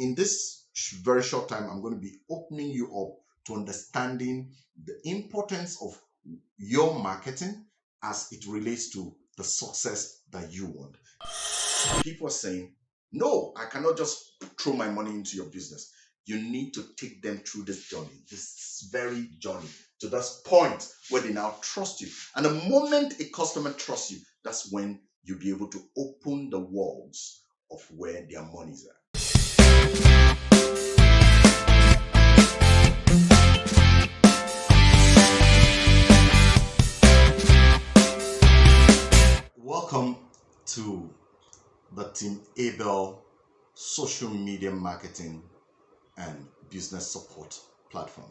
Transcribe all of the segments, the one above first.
in this very short time, I'm going to be opening you up to understanding the importance of your marketing as it relates to the success that you want. People are saying, no, I cannot just throw my money into your business. You need to take them through this journey, this very journey, to that point where they now trust you. And the moment a customer trusts you, that's when you'll be able to open the walls of where their money is at. Welcome to the Team Abel social media marketing and business support platform.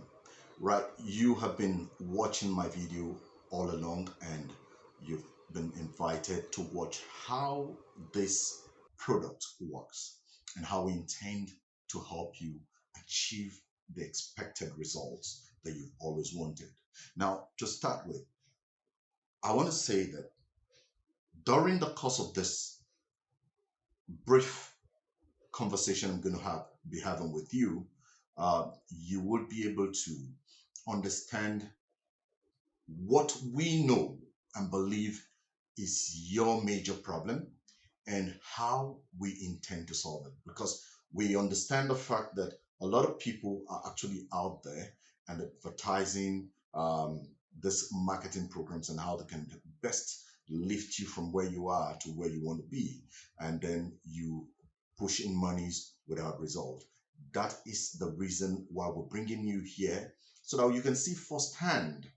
Right, you have been watching my video all along and you've been invited to watch how this product works and how we intend to help you achieve the expected results that you've always wanted. Now, to start with, I want to say that during the course of this brief conversation I'm going to be having with you, you will be able to understand what we know and believe is your major problem and how we intend to solve it. Because we understand the fact that a lot of people are actually out there and advertising this marketing programs and how they can best lift you from where you are to where you want to be, and then you push in monies without result. That is the reason why we're bringing you here, so that you can see firsthand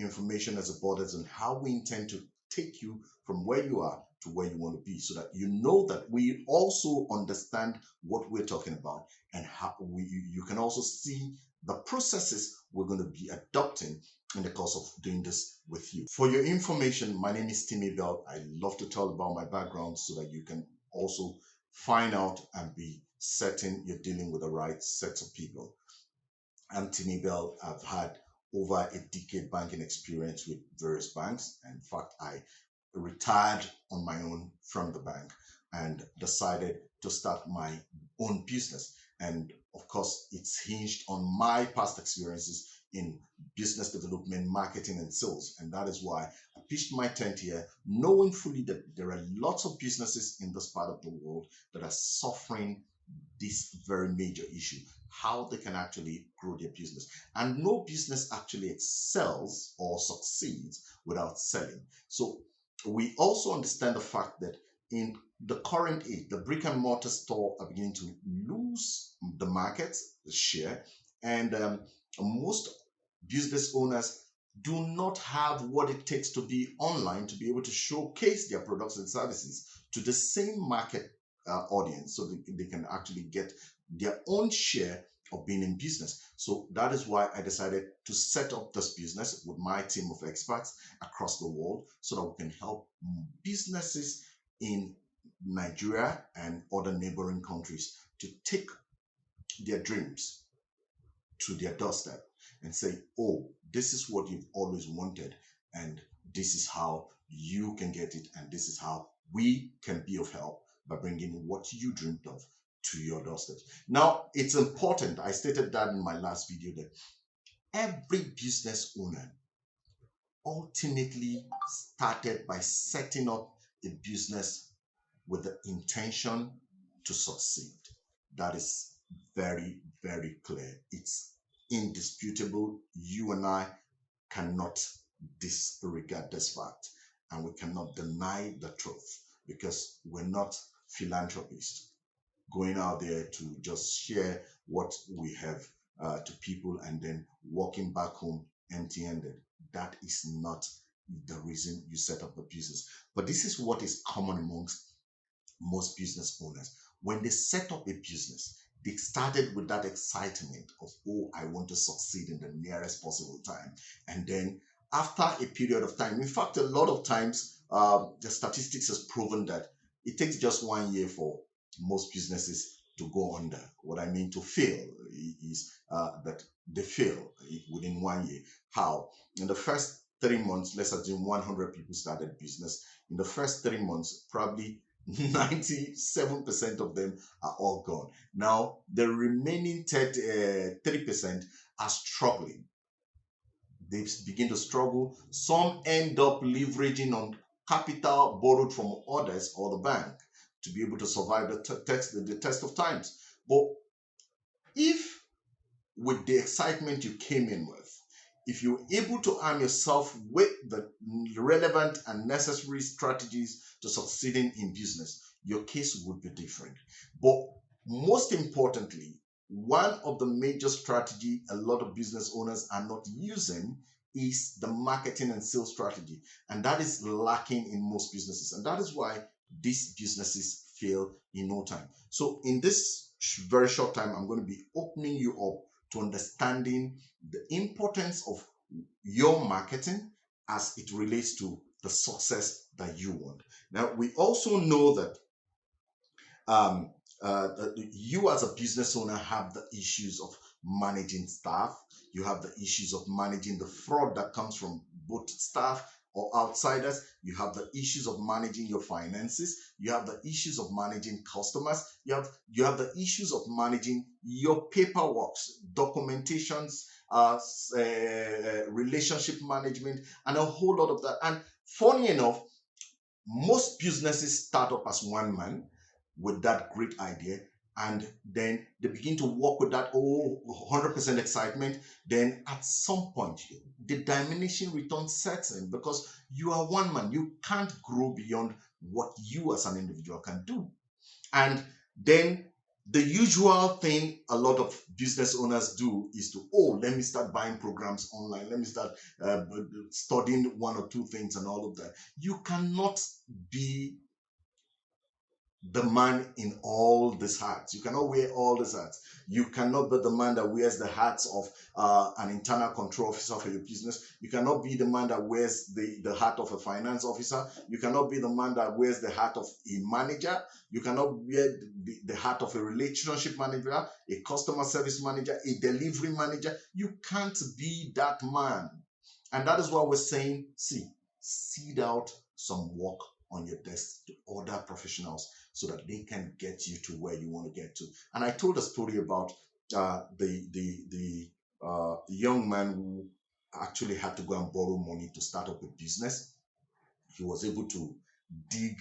information as about us and how we intend to take you from where you are to where you want to be, so that you know that we also understand what we're talking about and how you can also see the processes we're going to be adopting in the course of doing this with you. For your information, my name is timabel. I love to tell about my background so that you can also find out and be certain you're dealing with the right sets of people. I'm timabel. I've had over a decade banking experience with various banks. In fact, I retired on my own from the bank and decided to start my own business. And of course, it's hinged on my past experiences in business development, marketing, and sales. And that is why I pitched my tent here, knowing fully that there are lots of businesses in this part of the world that are suffering this very major issue, how they can actually grow their business. And no business actually excels or succeeds without selling. So we also understand the fact that in the current age, the brick and mortar store are beginning to lose the market share, and most business owners do not have what it takes to be online to be able to showcase their products and services to the same market audience, so they can actually get their own share of being in business. So that is why I decided to set up this business with my team of experts across the world, so that we can help businesses in Nigeria and other neighboring countries to take their dreams to their doorstep and say, oh, this is what you've always wanted, and this is how you can get it, and this is how we can be of help by bringing what you dreamed of to your doorstep. Now, it's important, I stated that in my last video, that every business owner ultimately started by setting up a business with the intention to succeed. That is very, very clear. It's indisputable. You and I cannot disregard this fact, and we cannot deny the truth, because we're not philanthropists going out there to just share what we have to people and then walking back home empty-handed. That is not the reason you set up the business. But this is what is common amongst most business owners. When they set up a business, they started with that excitement of, oh, I want to succeed in the nearest possible time. And then after a period of time, in fact, a lot of times, the statistics has proven that it takes just 1 year for most businesses to go under. What I mean to fail is that they fail within 1 year. How? In the first 3 months, let's assume 100 people started business. In the first 3 months, probably 97% of them are all gone. Now, the remaining 3% are struggling. They begin to struggle. Some end up leveraging on capital borrowed from others or the bank to be able to survive the test of times. But if with the excitement you came in with, if you're able to arm yourself with the relevant and necessary strategies to succeeding in business, your case would be different. But most importantly, one of the major strategy a lot of business owners are not using is the marketing and sales strategy. And that is lacking in most businesses. And that is why these businesses fail in no time. So in this very short time, I'm going to be opening you up to understanding the importance of your marketing as it relates to the success that you want. Now, we also know that you as a business owner have the issues of managing staff. You have the issues of managing the fraud that comes from both staff or outsiders. You have the issues of managing your finances. You have the issues of managing customers. You have the issues of managing your paperwork, documentations, relationship management, and a whole lot of that. And funny enough, most businesses start up as one man with that great idea, and then they begin to work with that 100% excitement. Then at some point the diminishing return sets in, because you are one man. You can't grow beyond what you as an individual can do. And then the usual thing a lot of business owners do is to, let me start buying programs online. Let me start studying one or two things and all of that. You cannot be the man in all these hats. You cannot wear all these hats. You cannot be the man that wears the hats of an internal control officer for your business. You cannot be the man that wears the hat of a finance officer. You cannot be the man that wears the hat of a manager. You cannot wear the hat of a relationship manager, a customer service manager, a delivery manager. You can't be that man. And that is why we're saying, seed out some work on your desk to other professionals so that they can get you to where you want to get to. And I told a story about the young man who actually had to go and borrow money to start up a business. He was able to dig.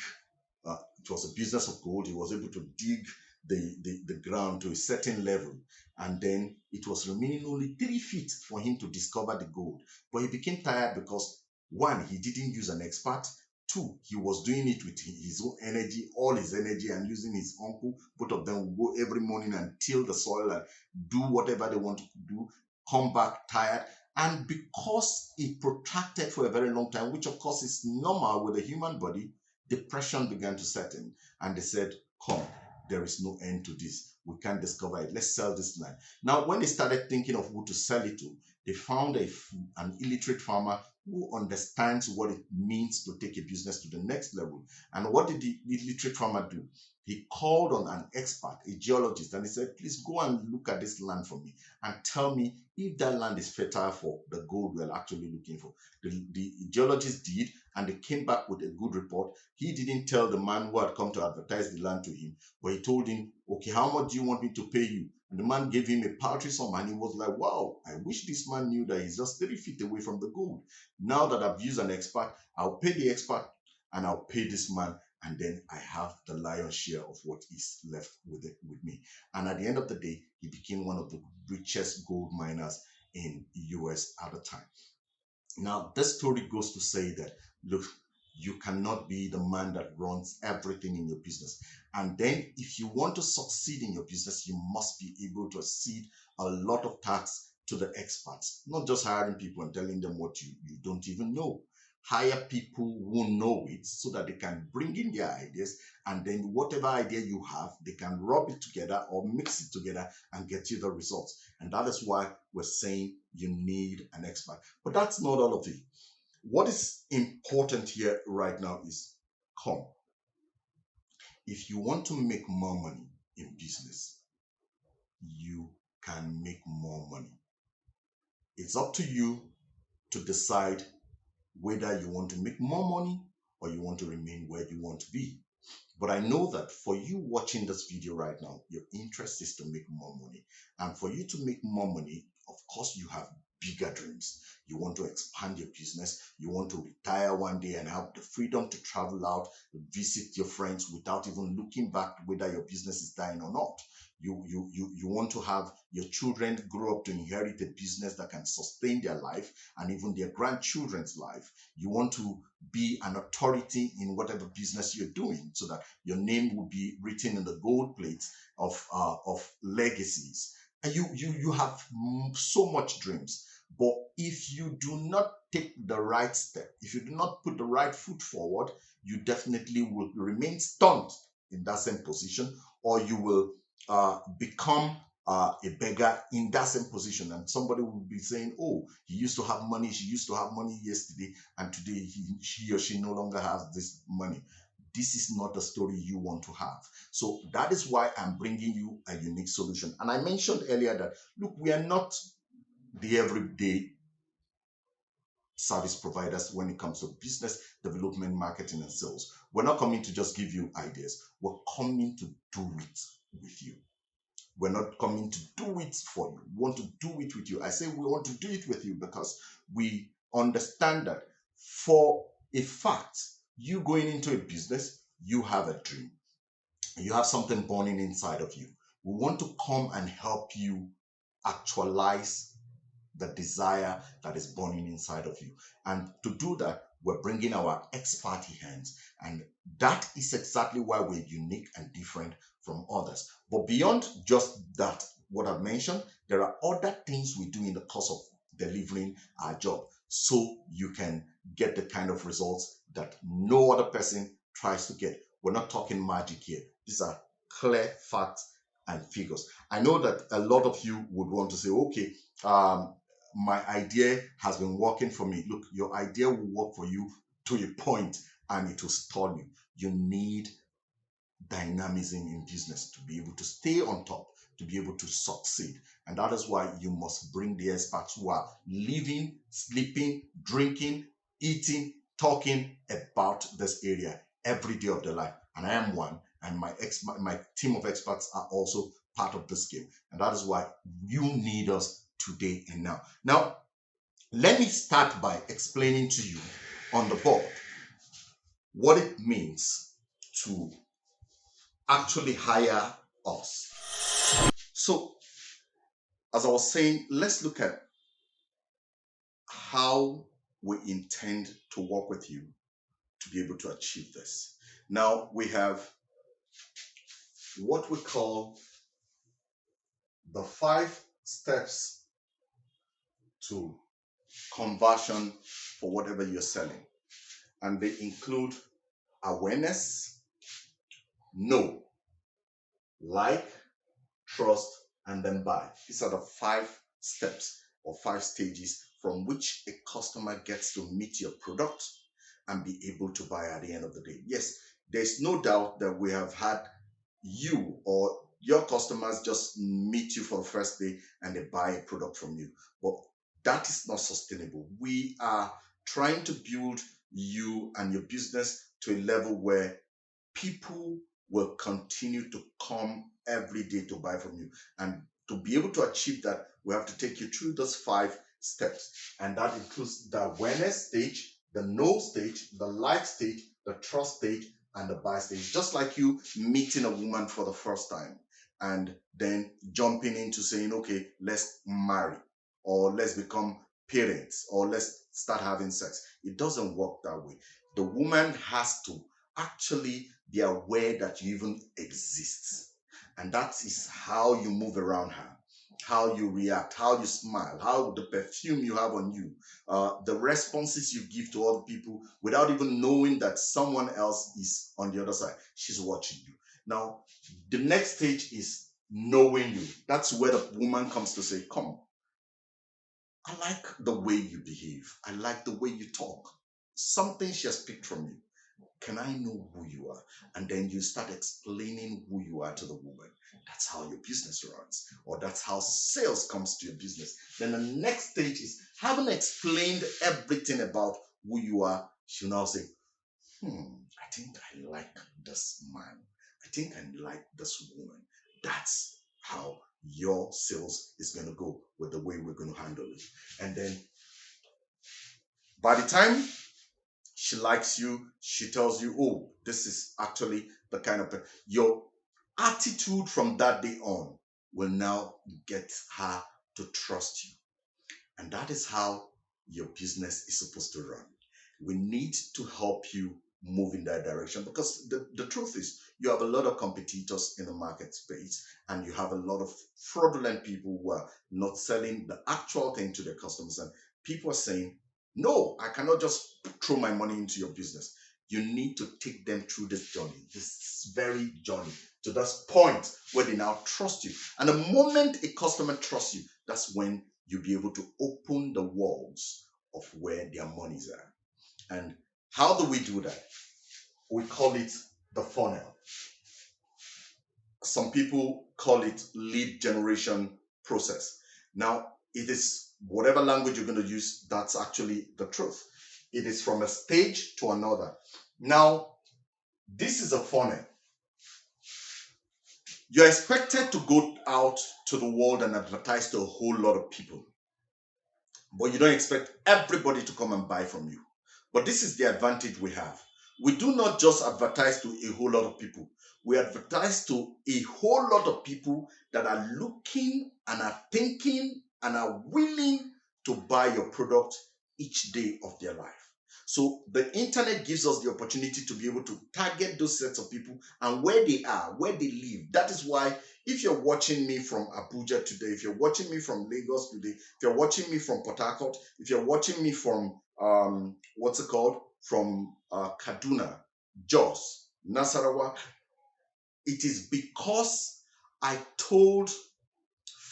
It was a business of gold. He was able to dig the ground to a certain level, and then it was remaining only 3 feet for him to discover the gold. But he became tired because, one, he didn't use an expert. Two, he was doing it with his own energy, all his energy, and using his uncle. Both of them will go every morning and till the soil and do whatever they want to do, come back tired. And because it protracted for a very long time, which of course is normal with a human body, depression began to set in. And they said, come, there is no end to this. We can't discover it. Let's sell this land. Now, when they started thinking of who to sell it to, they found an illiterate farmer who understands what it means to take a business to the next level. And what did the illiterate farmer do? He called on an expert, a geologist, and he said, please go and look at this land for me and tell me if that land is fertile for the gold we're actually looking for. The geologist did, and they came back with a good report. He didn't tell the man who had come to advertise the land to him, but he told him, okay, how much do you want me to pay you? And the man gave him a paltry sum, and he was like, wow, I wish this man knew that he's just 30 feet away from the gold. Now that I've used an expert, I'll pay the expert and I'll pay this man, and then I have the lion's share of what is left with me. And at the end of the day, he became one of the richest gold miners in the US at the time. Now, this story goes to say that, look, you cannot be the man that runs everything in your business. And then if you want to succeed in your business, you must be able to cede a lot of tasks to the experts, not just hiring people and telling them what you don't even know. Hire people who know it so that they can bring in their ideas, and then whatever idea you have, they can rub it together or mix it together and get you the results. And that is why we're saying you need an expert. But that's not all of it. What is important here right now is, come, if you want to make more money in business, you can make more money. It's up to you to decide whether you want to make more money or you want to remain where you want to be. But I know that for you watching this video right now, your interest is to make more money. And for you to make more money, of course, you have bigger dreams. You want to expand your business. You want to retire one day and have the freedom to travel out, visit your friends without even looking back whether your business is dying or not. You want to have your children grow up to inherit a business that can sustain their life and even their grandchildren's life. You want to be an authority in whatever business you're doing so that your name will be written in the gold plates of legacies. And you have so much dreams. But if you do not take the right step, if you do not put the right foot forward, you definitely will remain stunned in that same position, or you will become a beggar in that same position. And somebody will be saying, oh, he used to have money, she used to have money yesterday, and today he or she no longer has this money. This is not the story you want to have. So that is why I'm bringing you a unique solution. And I mentioned earlier that, look, we are not the everyday service providers when it comes to business development, marketing, and sales. We're not coming to just give you ideas. We're coming to do it with you. We're not coming to do it for you. We want to do it with you. I say we want to do it with you because we understand that for a fact, you going into a business, you have a dream. You have something burning inside of you. We want to come and help you actualize the desire that is burning inside of you. And to do that, we're bringing our experty hands. And that is exactly why we're unique and different from others. But beyond just that, what I've mentioned, there are other things we do in the course of delivering our job so you can get the kind of results that no other person tries to get. We're not talking magic here. These are clear facts and figures. I know that a lot of you would want to say, okay, my idea has been working for me. Look, your idea will work for you to a point and it will stall you. You need dynamism in business to be able to stay on top, to be able to succeed. And that is why you must bring the experts who are living, sleeping, drinking, eating, talking about this area every day of their life. And I am one, and my team of experts are also part of this game. And that is why you need us today and now. Now, let me start by explaining to you on the board what it means to actually hire us. So, as I was saying, let's look at how we intend to work with you to be able to achieve this. Now, we have what we call the 5 steps to conversion for whatever you're selling. And they include awareness, know, like, trust, and then buy. These are the 5 steps or 5 stages from which a customer gets to meet your product and be able to buy at the end of the day. Yes, there's no doubt that we have had you or your customers just meet you for the first day and they buy a product from you. But that is not sustainable. We are trying to build you and your business to a level where people will continue to come every day to buy from you. And to be able to achieve that, we have to take you through those 5 steps. And that includes the awareness stage, the know stage, the like stage, the trust stage, and the buy stage. Just like you meeting a woman for the first time and then jumping into saying, okay, let's marry, or let's become parents, or let's start having sex. It doesn't work that way. The woman has to actually be aware that you even exist. And that is how you move around her, how you react, how you smile, how the perfume you have on you, the responses you give to other people without even knowing that someone else is on the other side. She's watching you. Now, the next stage is knowing you. That's where the woman comes to say, come, I like the way you behave. I like the way you talk. Something she has picked from you. Can I know who you are? And then you start explaining who you are to the woman. That's how your business runs, or that's how sales comes to your business. Then the next stage is, having explained everything about who you are, she'll now say, I think I like this man. I think I like this woman. That's how your sales is going to go with the way we're going to handle it. And then by the time she likes you, she tells you, oh, this is actually the kind of your attitude from that day on will now get her to trust you. And that is how your business is supposed to run. We need to help you move in that direction because the truth is you have a lot of competitors in the market space and you have a lot of fraudulent people who are not selling the actual thing to their customers. And people are saying, no, I cannot just throw my money into your business. You need to take them through this journey, this very journey, to that point where they now trust you. And the moment a customer trusts you, that's when you'll be able to open the walls of where their monies are. And how do we do that? We call it the funnel. Some people call it lead generation process. Now, it is whatever language you're going to use, that's actually the truth. It is from a stage to another. Now, this is a funnel. You're expected to go out to the world and advertise to a whole lot of people, but you don't expect everybody to come and buy from you. But this is the advantage we have. We do not just advertise to a whole lot of people. We advertise to a whole lot of people that are looking and are thinking and are willing to buy your product each day of their life. So the internet gives us the opportunity to be able to target those sets of people and where they are, where they live. That is why if you're watching me from Abuja today, if you're watching me from Lagos today, if you're watching me from Port Harcourt, if you're watching me from from Kaduna, Jos, Nasarawa, it is because I told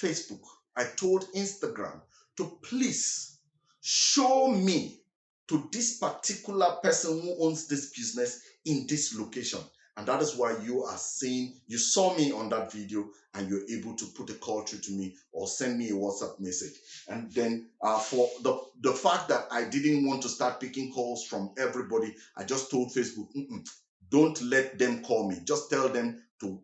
Facebook, I told Instagram to please show me to this particular person who owns this business in this location. And that is why you are seeing, you saw me on that video and you're able to put a call through to me or send me a WhatsApp message. And then for the fact that I didn't want to start picking calls from everybody, I just told Facebook, don't let them call me. Just tell them to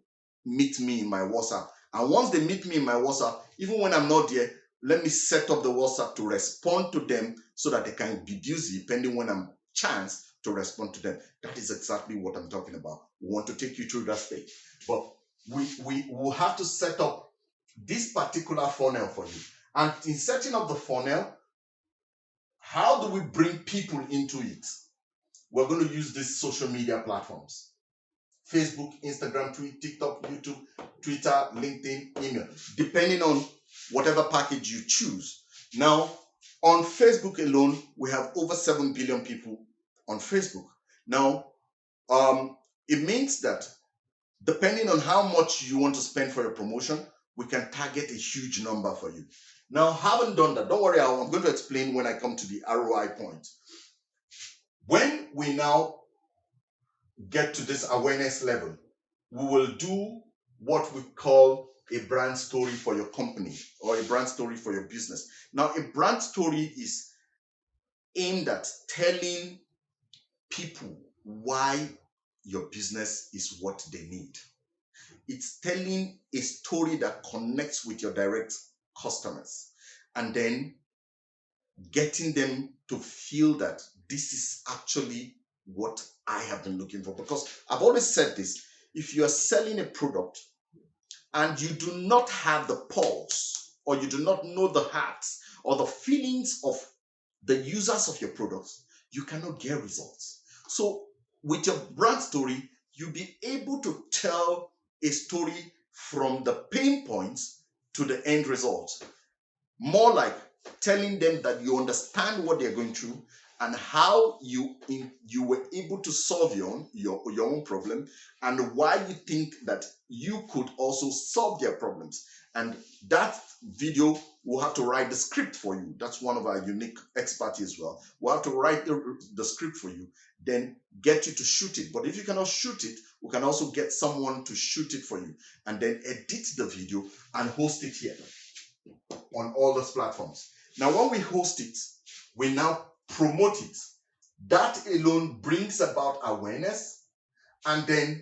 meet me in my WhatsApp. And once they meet me in my WhatsApp, even when I'm not there, let me set up the WhatsApp to respond to them so that they can be busy depending when I'm chance to respond to them. That is exactly what I'm talking about. We want to take you through that stage. But we will have to set up this particular funnel for you. And in setting up the funnel, how do we bring people into it? We're going to use these social media platforms. Facebook, Instagram, TikTok, YouTube, Twitter, LinkedIn, email, depending on whatever package you choose. Now, on Facebook alone, we have over 7 billion people on Facebook. Now, it means that depending on how much you want to spend for your promotion, we can target a huge number for you. Now, having done that, don't worry, I'm going to explain when I come to the ROI point. When we now get to this awareness level, we will do what we call a brand story for your company or a brand story for your business. Now, a brand story is aimed at telling people why your business is what they need. It's telling a story that connects with your direct customers and then getting them to feel that this is actually what I have been looking for. Because I've always said this, if you are selling a product and you do not have the pulse or you do not know the hearts or the feelings of the users of your products, you cannot get results. So with your brand story, you'll be able to tell a story from the pain points to the end result. More like telling them that you understand what they're going through and how you were able to solve your own problem and why you think that you could also solve their problems. And that video, we'll have to write the script for you. That's one of our unique expertise as well. We'll have to write the script for you, then get you to shoot it. But if you cannot shoot it, we can also get someone to shoot it for you and then edit the video and host it here on all those platforms. Now, when we host it, we now promote it. That alone brings about awareness. And then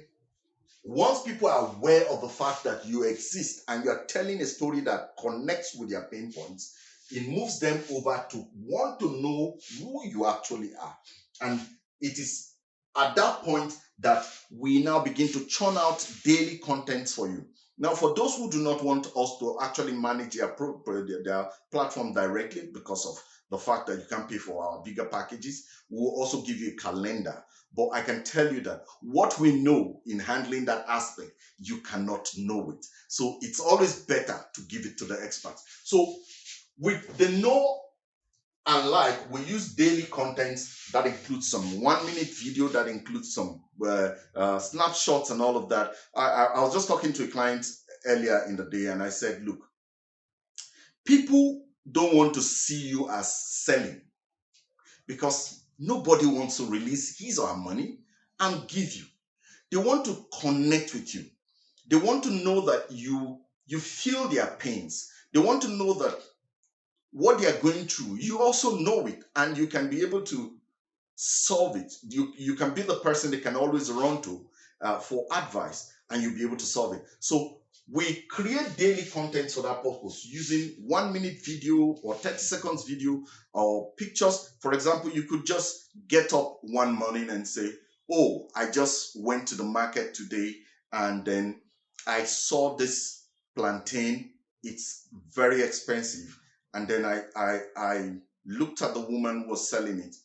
once people are aware of the fact that you exist and you're telling a story that connects with their pain points, it moves them over to want to know who you actually are. And it is at that point that we now begin to churn out daily contents for you. Now, for those who do not want us to actually manage their platform directly because of the fact that you can't pay for our bigger packages, we'll also give you a calendar. But I can tell you that what we know in handling that aspect, you cannot know it. So it's always better to give it to the experts. So with the know and like, we use daily contents that includes some 1 minute video, that includes some snapshots and all of that. I was just talking to a client earlier in the day and I said, look, people don't want to see you as selling because nobody wants to release his or her money and give you. They want to connect with you. They want to know that you feel their pains. They want to know that what they are going through, you also know it, and you can be able to solve it. You can be the person they can always run to for advice, and you'll be able to solve it. So we create daily content for that purpose using 1 minute video or 30 seconds video or pictures. For example, you could just get up one morning and say, oh, I just went to the market today and then I saw this plantain. It's very expensive. And then I looked at the woman who was selling it.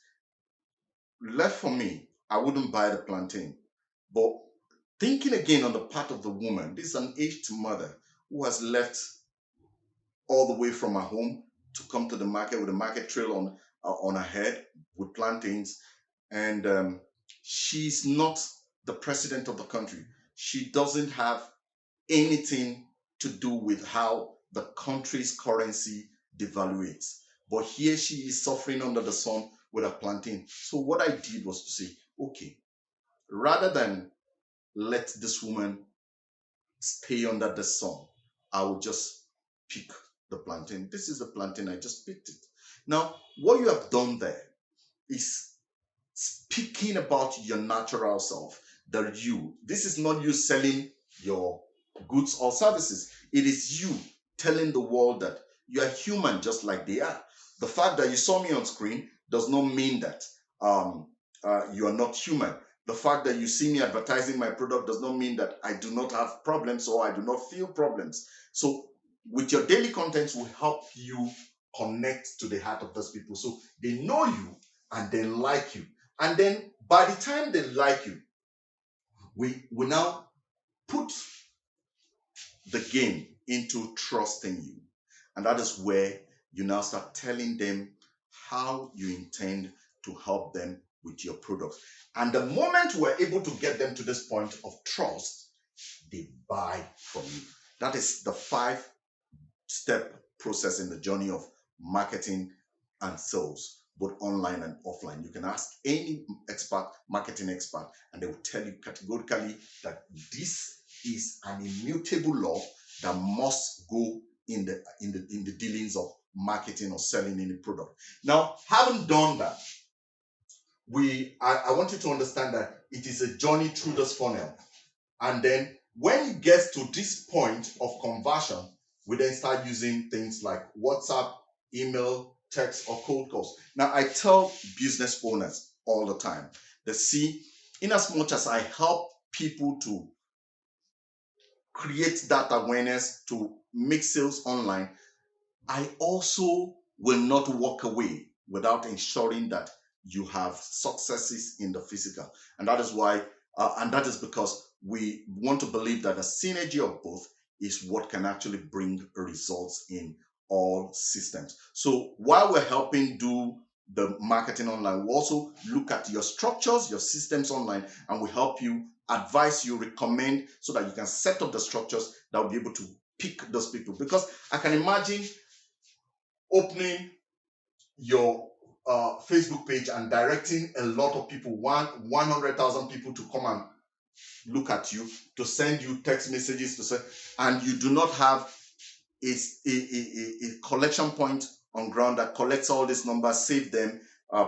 Left for me, I wouldn't buy the plantain. But thinking again on the part of the woman, this is an aged mother who has left all the way from her home to come to the market with a market trail on her head with plantains. And she's not the president of the country. She doesn't have anything to do with how the country's currency devaluates. But here she is suffering under the sun with a plantain. So what I did was to say, okay, rather than let this woman stay under the sun, I will just pick the plantain. This is the plantain, I just picked it. Now, what you have done there is speaking about your natural self, the you. This is not you selling your goods or services. It is you telling the world that you are human just like they are. The fact that you saw me on screen does not mean that you are not human. The fact that you see me advertising my product does not mean that I do not have problems or I do not feel problems. So with your daily contents will help you connect to the heart of those people. So they know you and they like you. And then by the time they like you, we now put the game into trusting you. And that is where you now start telling them how you intend to help them with your products. And the moment we're able to get them to this point of trust, they buy from you. That is the 5-step process in the journey of marketing and sales, both online and offline. You can ask any expert, marketing expert, and they will tell you categorically that this is an immutable law that must go in the dealings of marketing or selling any product. Now, having done that, I want you to understand that it is a journey through this funnel. And then when it gets to this point of conversion, we then start using things like WhatsApp, email, text, or cold calls. Now, I tell business owners all the time that, see, in as much as I help people to create that awareness to make sales online, I also will not walk away without ensuring that you have successes in the physical. And that is why, and that is because we want to believe that the synergy of both is what can actually bring results in all systems. So while we're helping do the marketing online, we also look at your structures, your systems online, and we help you, advise you, recommend, so that you can set up the structures that will be able to pick those people. Because I can imagine opening your Facebook page and directing a lot of people, 100,000 people to come and look at you, to send you text messages, to send, and you do not have a collection point on ground that collects all these numbers, save them,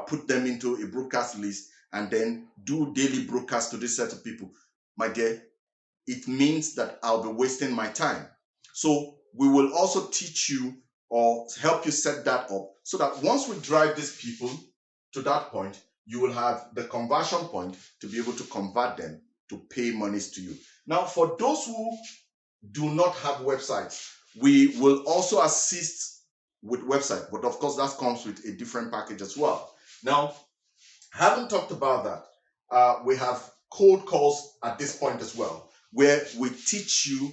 put them into a broadcast list and then do daily broadcast to this set of people, my dear, it means that I'll be wasting my time. So we will also teach you or help you set that up so that once we drive these people to that point, you will have the conversion point to be able to convert them to pay monies to you. Now, for those who do not have websites, we will also assist with website, but of course that comes with a different package as well. Now, having talked about that, we have cold calls at this point as well, where we teach you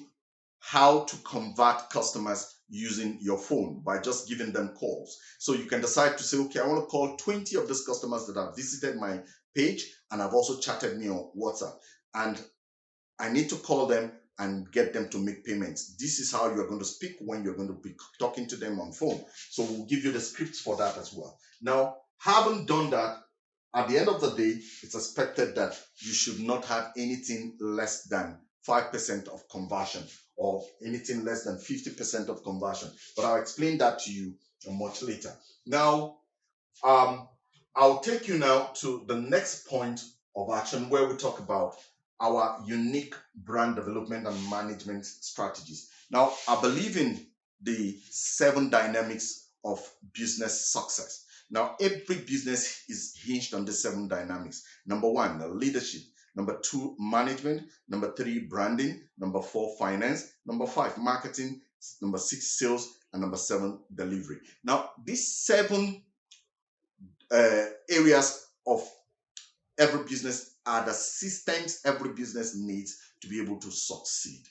how to convert customers using your phone by just giving them calls. So you can decide to say, okay, I want to call 20 of these customers that have visited my page and have also chatted me on WhatsApp. And I need to call them and get them to make payments. This is how you're going to speak when you're going to be talking to them on phone. So we'll give you the scripts for that as well. Now, having done that, at the end of the day, it's expected that you should not have anything less than 5% of conversion or anything less than 50% of conversion. But I'll explain that to you much later. Now, I'll take you now to the next point of action where we talk about our unique brand development and management strategies. Now, I believe in the 7 dynamics of business success. Now, every business is hinged on the 7 dynamics. Number 1, leadership. Number 2, management. Number 3, branding. Number 4, finance. Number 5, marketing. Number 6, sales. And number 7, delivery. Now, these 7 areas of every business are the systems every business needs to be able to succeed.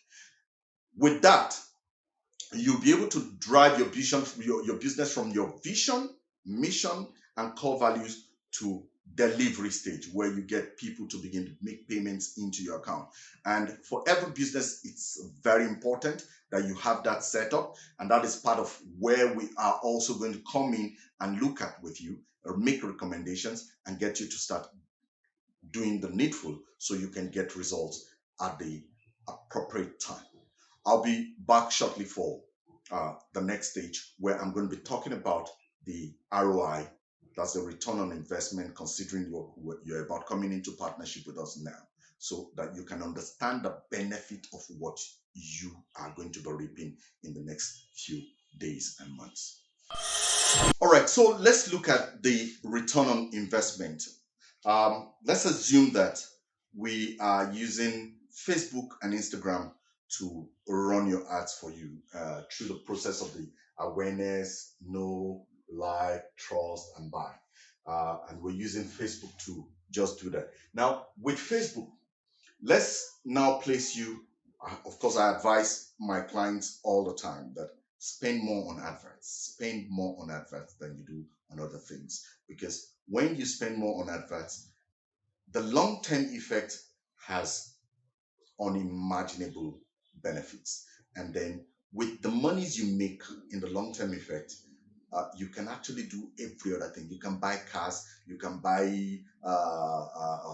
With that, you'll be able to drive your vision, your business from your vision, mission, and core values to delivery stage where you get people to begin to make payments into your account. And for every business, it's very important that you have that set up, and that is part of where we are also going to come in and look at with you or make recommendations and get you to start doing the needful so you can get results at the appropriate time. I'll be back shortly for the next stage where I'm going to be talking about the ROI, that's the return on investment, considering you're about coming into partnership with us now, so that you can understand the benefit of what you are going to be reaping in the next few days and months. All right, so let's look at the return on investment. Let's assume that we are using Facebook and Instagram to run your ads for you through the process of the awareness, know, like, trust, and buy. And we're using Facebook to just do that. Now, with Facebook, let's now place you, of course, I advise my clients all the time that spend more on adverts. Spend more on adverts than you do on other things. Because when you spend more on adverts, the long-term effect has unimaginable benefits. And then with the monies you make in the long-term effect, you can actually do every other thing. You can buy cars, you can buy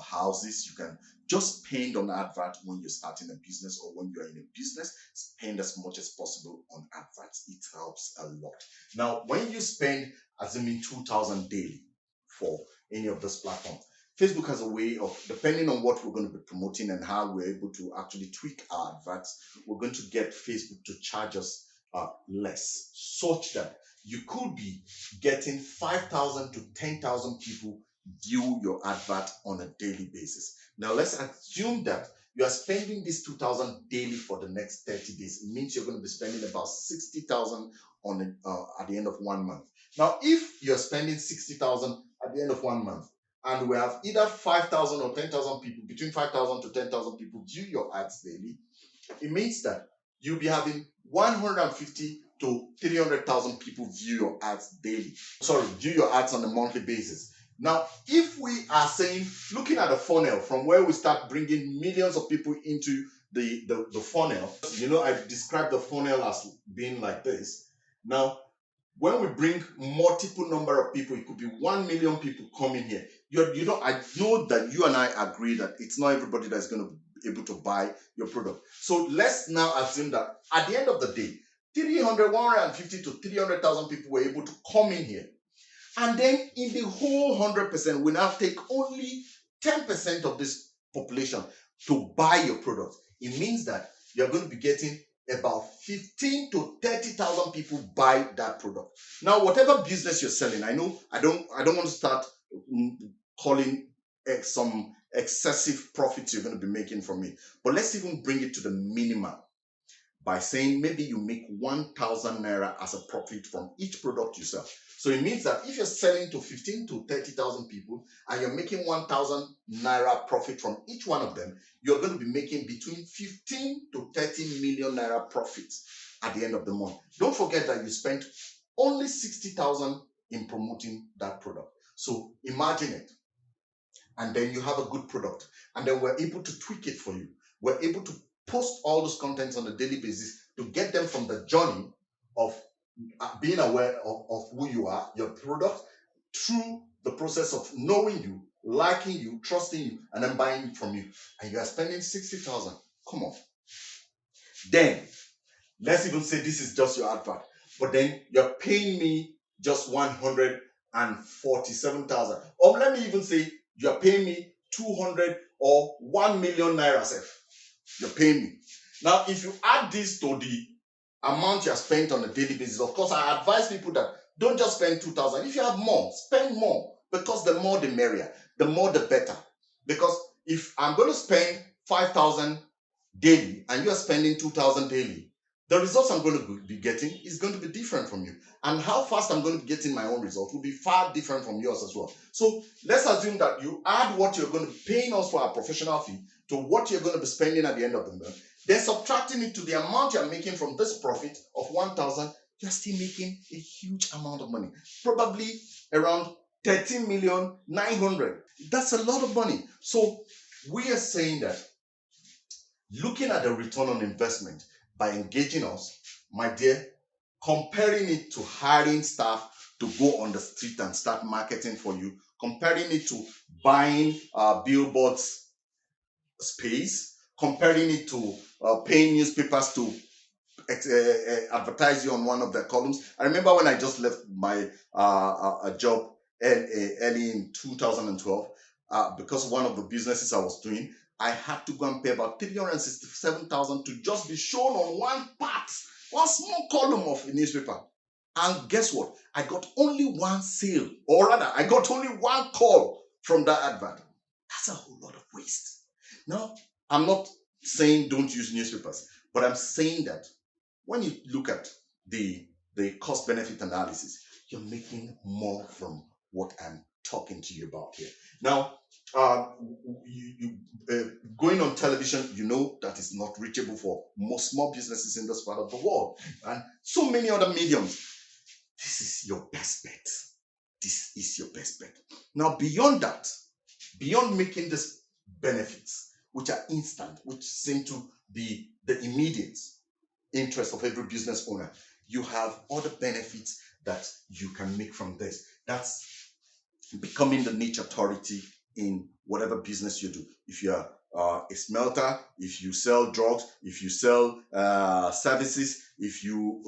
houses, you can just spend on advert when you're starting a business or when you're in a business. Spend as much as possible on adverts. It helps a lot. Now, when you spend, assuming 2,000 daily for any of those platforms, Facebook has a way of, depending on what we're going to be promoting and how we're able to actually tweak our adverts, we're going to get Facebook to charge us less, such that you could be getting 5,000 to 10,000 people view your advert on a daily basis. Now, let's assume that you are spending this 2,000 daily for the next 30 days. It means you're going to be spending about 60,000 on at the end of 1 month. Now, if you're spending 60,000 at the end of 1 month, and we have either 5,000 or 10,000 people, between 5,000 to 10,000 people view your ads daily, it means that you'll be having 150 to 300,000 people view your ads daily. View your ads on a monthly basis. Now, if we are saying, looking at a funnel from where we start bringing millions of people into the funnel, I described the funnel as being like this. Now, when we bring multiple number of people, it could be 1 million people coming here. I know that you and I agree that it's not everybody that's going to be able to buy your product. So let's now assume that at the end of the day, 150 to 300,000 people were able to come in here. And then in the whole 100%, we now take only 10% of this population to buy your product. It means that you're going to be getting about 15 to 30,000 people buy that product. Now, whatever business you're selling, I know I don't want to start calling some excessive profits you're going to be making from it, but let's even bring it to the minimum by saying maybe you make 1,000 naira as a profit from each product you sell. So it means that if you're selling to 15 to 30,000 people and you're making 1,000 naira profit from each one of them, you're going to be making between 15 to 30 million naira profits at the end of the month. Don't forget that you spent only 60,000 in promoting that product. So imagine it. And then you have a good product. And then we're able to tweak it for you. We're able to post all those contents on a daily basis to get them from the journey of being aware of who you are, your product, through the process of knowing you, liking you, trusting you, and then buying from you. And you are spending 60,000. Come on. Then, let's even say this is just your advert. But then you're paying me just 147,000. Or let me even say you're paying me 200 or 1 million naira safe. You're paying me. Now, if you add this to the amount you have spent on a daily basis, of course, I advise people that don't just spend 2,000. If you have more, spend more, because the more the merrier, the more the better. Because if I'm going to spend 5,000 daily and you are spending 2,000 daily, the results I'm going to be getting is going to be different from you. And how fast I'm going to be getting my own result will be far different from yours as well. So let's assume that you add what you're going to be paying us for our professional fee to what you're going to be spending at the end of the month. Then subtracting it to the amount you're making from this profit of 1,000, you're still making a huge amount of money. Probably around 13,900,000. That's a lot of money. So we are saying that looking at the return on investment by engaging us, my dear, comparing it to hiring staff to go on the street and start marketing for you, comparing it to buying billboards space, comparing it to paying newspapers to advertise you on one of their columns. I remember when I just left my job early in 2012, because of one of the businesses I was doing, I had to go and pay about 367,000 to just be shown on one small column of a newspaper. And guess what? I got only one sale, or rather, I got only one call from that advert. That's a whole lot of waste. Now, I'm not saying don't use newspapers, but I'm saying that when you look at the cost-benefit analysis, you're making more from what I'm talking to you about here. Now, going on television, you know that is not reachable for most small businesses in this part of the world, and so many other mediums. This is your best bet. This is your best bet. Now, beyond that, beyond making these benefits, which are instant, which seem to be the immediate interest of every business owner, you have other benefits that you can make from this. That's becoming the niche authority in whatever business you do. If you're a smelter, if you sell drugs, if you sell services, if you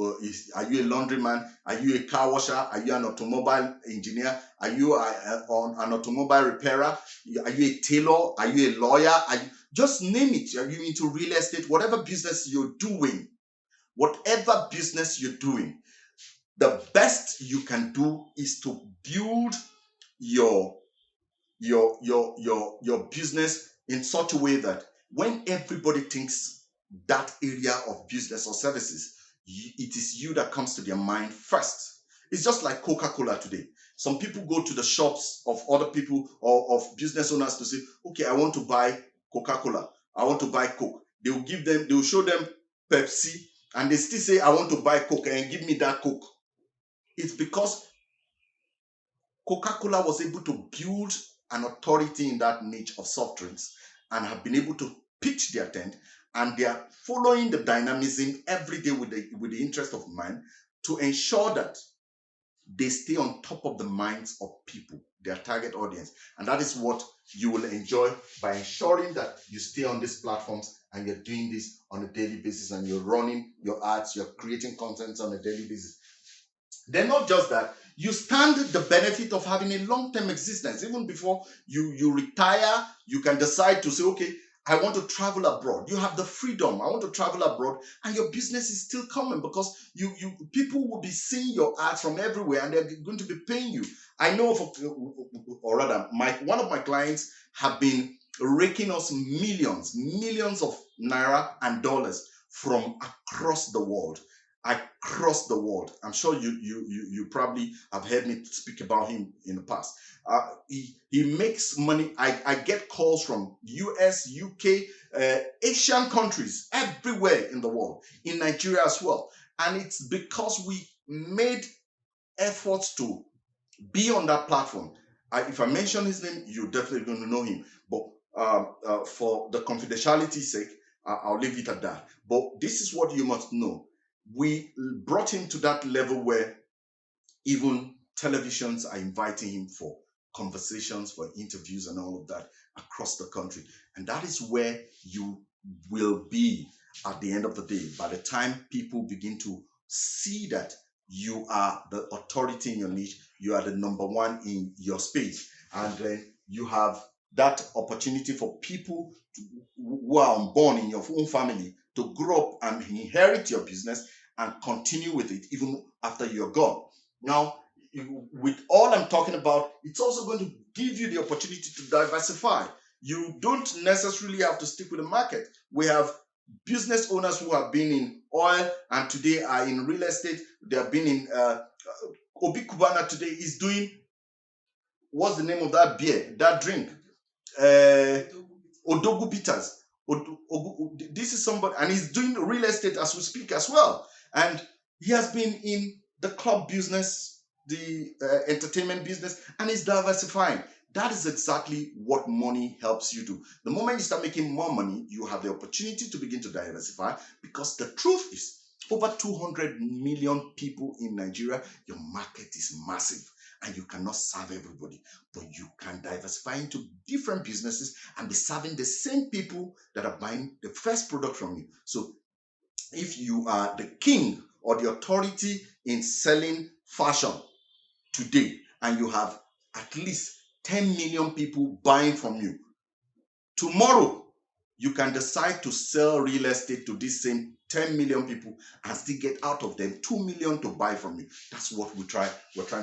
are you a laundryman, are you a car washer, are you an automobile engineer, are you an automobile repairer, are you a tailor, are you a lawyer, just name it. Are you into real estate? Whatever business you're doing, the best you can do is to build your business in such a way that when everybody thinks that area of business or services, it is you that comes to their mind first. It's just like Coca-Cola today. Some people go to the shops of other people or of business owners to say, okay, I want to buy Coca-Cola, I want to buy Coke. They will show them Pepsi, and they still say, I want to buy Coke and give me that Coke. It's because Coca-Cola was able to build an authority in that niche of soft drinks and have been able to pitch their tent, and they are following the dynamism every day with the interest of mind to ensure that they stay on top of the minds of people, their target audience. And that is what you will enjoy by ensuring that you stay on these platforms and you're doing this on a daily basis, and you're running your ads, you're creating content on a daily basis. Then not just that, You stand the benefit of having a long-term existence. Even before you retire, you can decide to say, okay, I want to travel abroad. You have the freedom. I want to travel abroad, and your business is still coming because you people will be seeing your ads from everywhere, and they're going to be paying you. I know, or rather, one of my clients have been raking us millions of naira and dollars from across the world. Across the world. I'm sure you probably have heard me speak about him in the past. He makes money. I get calls from US, UK, Asian countries, everywhere in the world, in Nigeria as well. And it's because we made efforts to be on that platform. If I mention his name, you're definitely going to know him. But for the confidentiality sake, I'll leave it at that. But this is what you must know. We brought him to that level where even televisions are inviting him for conversations, for interviews, and all of that across the country. And that is where you will be at the end of the day. By the time people begin to see that you are the authority in your niche, you are the number one in your space, and then you have that opportunity for people who are unborn in your own family to grow up and inherit your business and continue with it even after you're gone. Now, with all I'm talking about, it's also going to give you the opportunity to diversify. You don't necessarily have to stick with the market. We have business owners who have been in oil and today are in real estate. They have been in Obi Kubana today is doing, what's the name of that beer, that drink? Odogu Bitters. This is somebody, and he's doing real estate as we speak as well. And he has been in the club business, the entertainment business, and he's diversifying. That is exactly what money helps you do. The moment you start making more money, you have the opportunity to begin to diversify, because the truth is, over 200 million people in Nigeria, your market is massive and you cannot serve everybody, but you can diversify into different businesses and be serving the same people that are buying the first product from you. So if you are the king or the authority in selling fashion today and you have at least 10 million people buying from you, tomorrow you can decide to sell real estate to these same 10 million people and still get out of them 2 million to buy from you. That's what we're trying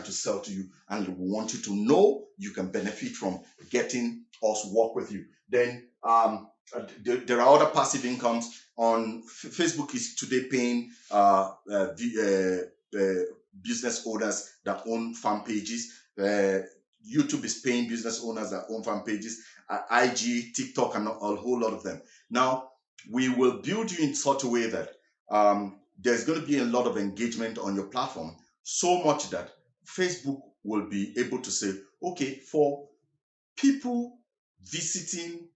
to sell to you, and we want you to know you can benefit from getting us work with you. Then there are other passive incomes. On Facebook is today paying business owners that own fan pages. YouTube is paying business owners that own fan pages. IG, TikTok, and a whole lot of them. Now, we will build you in such a way that there's going to be a lot of engagement on your platform, so much that Facebook will be able to say, okay, for people visiting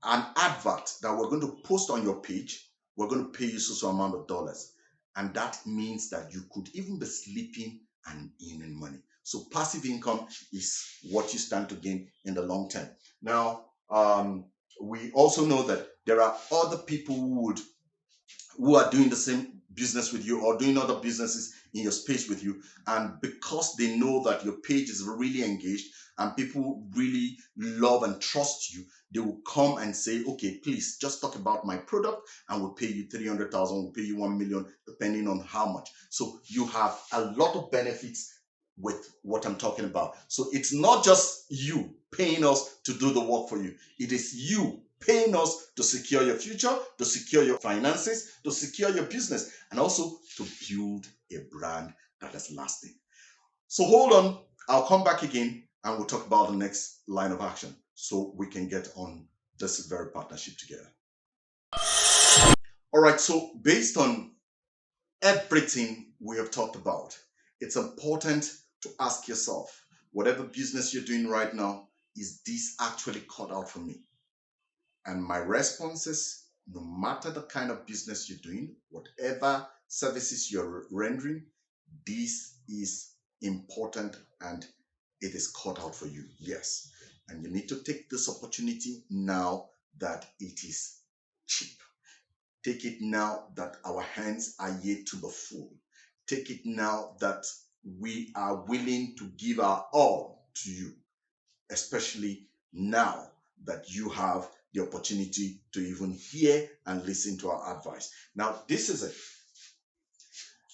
an advert that we're going to post on your page, we're going to pay you so amount of dollars. And that means that you could even be sleeping and earning money. So passive income is what you stand to gain in the long term. Now, we also know that there are other people who are doing the same business with you or doing other businesses in your space with you, and because they know that your page is really engaged and people really love and trust you, they will come and say, okay, please just talk about my product and we'll pay you 300,000, we'll pay you 1 million, depending on how much. So you have a lot of benefits with what I'm talking about. So it's not just you paying us to do the work for you. It is you paying us to secure your future, to secure your finances, to secure your business, and also to build a brand that is lasting. So hold on, I'll come back again and we'll talk about the next line of action so we can get on this very partnership together. All right, so based on everything we have talked about, it's important to ask yourself, whatever business you're doing right now, is this actually cut out for me? And my response is, no matter the kind of business you're doing, whatever services you're rendering, this is important and it is cut out for you. Yes. And you need to take this opportunity now that it is cheap. Take it now that our hands are yet to be full. Take it now that we are willing to give our all to you, especially now that you have the opportunity to even hear and listen to our advice. Now, this is it.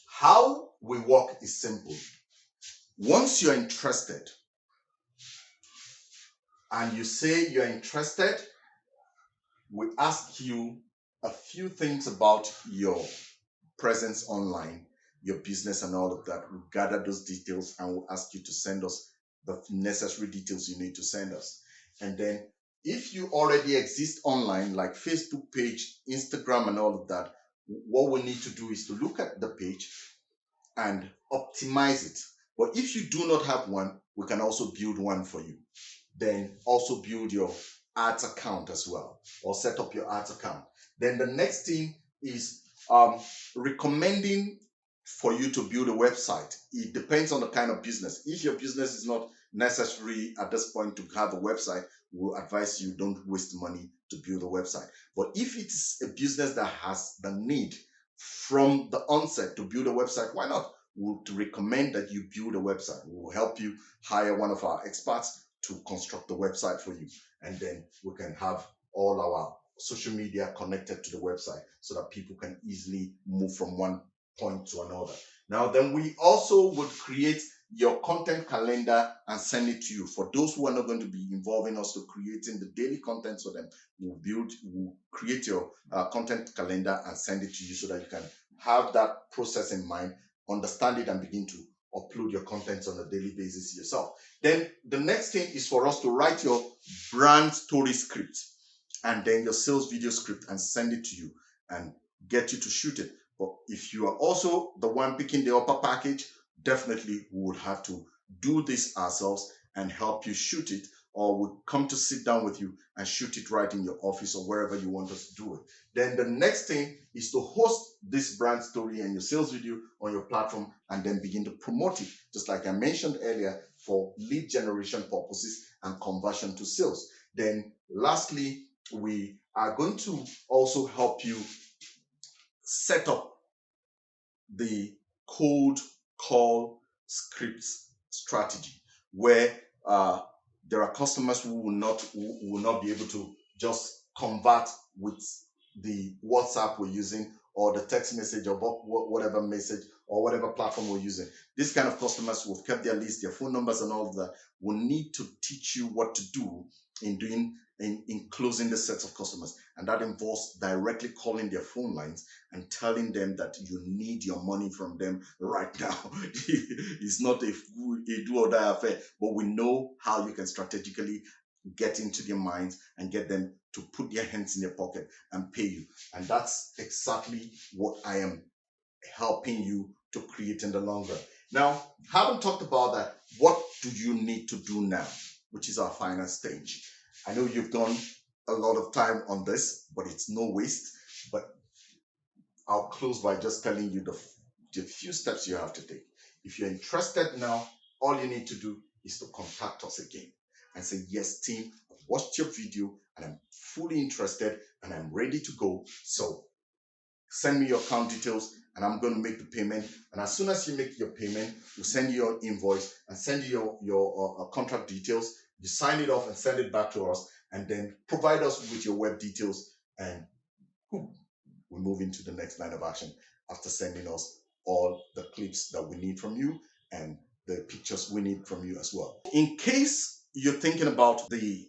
How we work is simple. Once you're interested and you say you're interested, we ask you a few things about your presence online, your business and all of that. We'll gather those details and we'll ask you to send us the necessary details you need to send us. And then if you already exist online, like Facebook page, Instagram and all of that, what we need to do is to look at the page and optimize it. But if you do not have one, we can also build one for you. Then also build your ads account as well, or set up your ads account. Then the next thing is recommending for you to build a website. It depends on the kind of business. If your business is not necessary at this point to have a website, we'll advise you don't waste money to build a website. But if it's a business that has the need from the onset to build a website, why not? We'll recommend that you build a website. We'll help you hire one of our experts to construct the website for you. And then we can have all our social media connected to the website so that people can easily move from one point to another. Now, then we also would create your content calendar and send it to you. For those who are not going to be involving us to creating the daily content for them, we'll create your content calendar and send it to you so that you can have that process in mind, understand it, and begin to upload your contents on a daily basis yourself. Then the next thing is for us to write your brand story script and then your sales video script and send it to you and get you to shoot it. But if you are also the one picking the upper package, definitely we would have to do this ourselves and help you shoot it, or we'll come to sit down with you and shoot it right in your office or wherever you want us to do it. Then the next thing is to host this brand story and your sales video on your platform and then begin to promote it, just like I mentioned earlier, for lead generation purposes and conversion to sales. Then lastly, we are going to also help you set up the cold call scripts strategy, where there are customers who will not be able to just convert with the WhatsApp we're using or the text message or whatever message or whatever platform we're using. This kind of customers who have kept their list, their phone numbers and all of that, will need to teach you what to do in closing the sets of customers. And that involves directly calling their phone lines and telling them that you need your money from them right now. It's not a do or die affair, but we know how you can strategically get into their minds and get them to put their hands in their pocket and pay you. And that's exactly what I am helping you to create in the long run. Now, having talked about that, what do you need to do now, which is our final stage? I know you've done a lot of time on this, but it's no waste. But I'll close by just telling you the few steps you have to take. If you're interested now, all you need to do is to contact us again and say, yes, team, I've watched your video and I'm fully interested and I'm ready to go. So send me your account details and I'm going to make the payment. And as soon as you make your payment, we'll send you your invoice and send you your contract details. You sign it off and send it back to us, and then provide us with your web details, and we move into the next line of action after sending us all the clips that we need from you and the pictures we need from you as well. In case you're thinking about the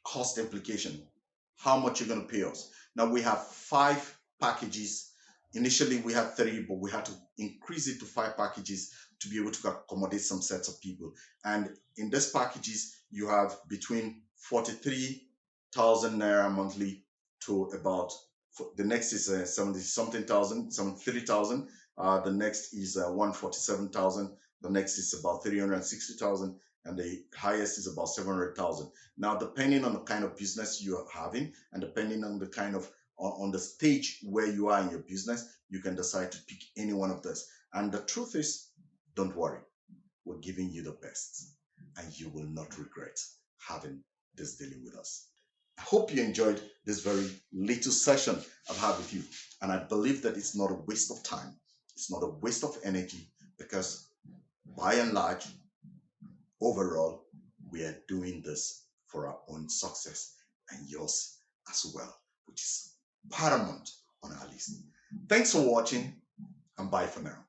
cost implication, how much you're going to pay us. Now we have 5 packages. Initially we had 3, but we had to increase it to 5 packages to be able to accommodate some sets of people. And in these packages, you have between 43,000 naira monthly to about, the next is 70-something thousand, 73,000. The next is 147,000. The next is about 360,000. And the highest is about 700,000. Now, depending on the kind of business you are having and depending on the kind of, on the stage where you are in your business, you can decide to pick any one of this. And the truth is, don't worry, we're giving you the best and you will not regret having this dealing with us. I hope you enjoyed this very little session I've had with you. And I believe that it's not a waste of time. It's not a waste of energy, because by and large, overall, we are doing this for our own success and yours as well, which is paramount on our list. Thanks for watching, and bye for now.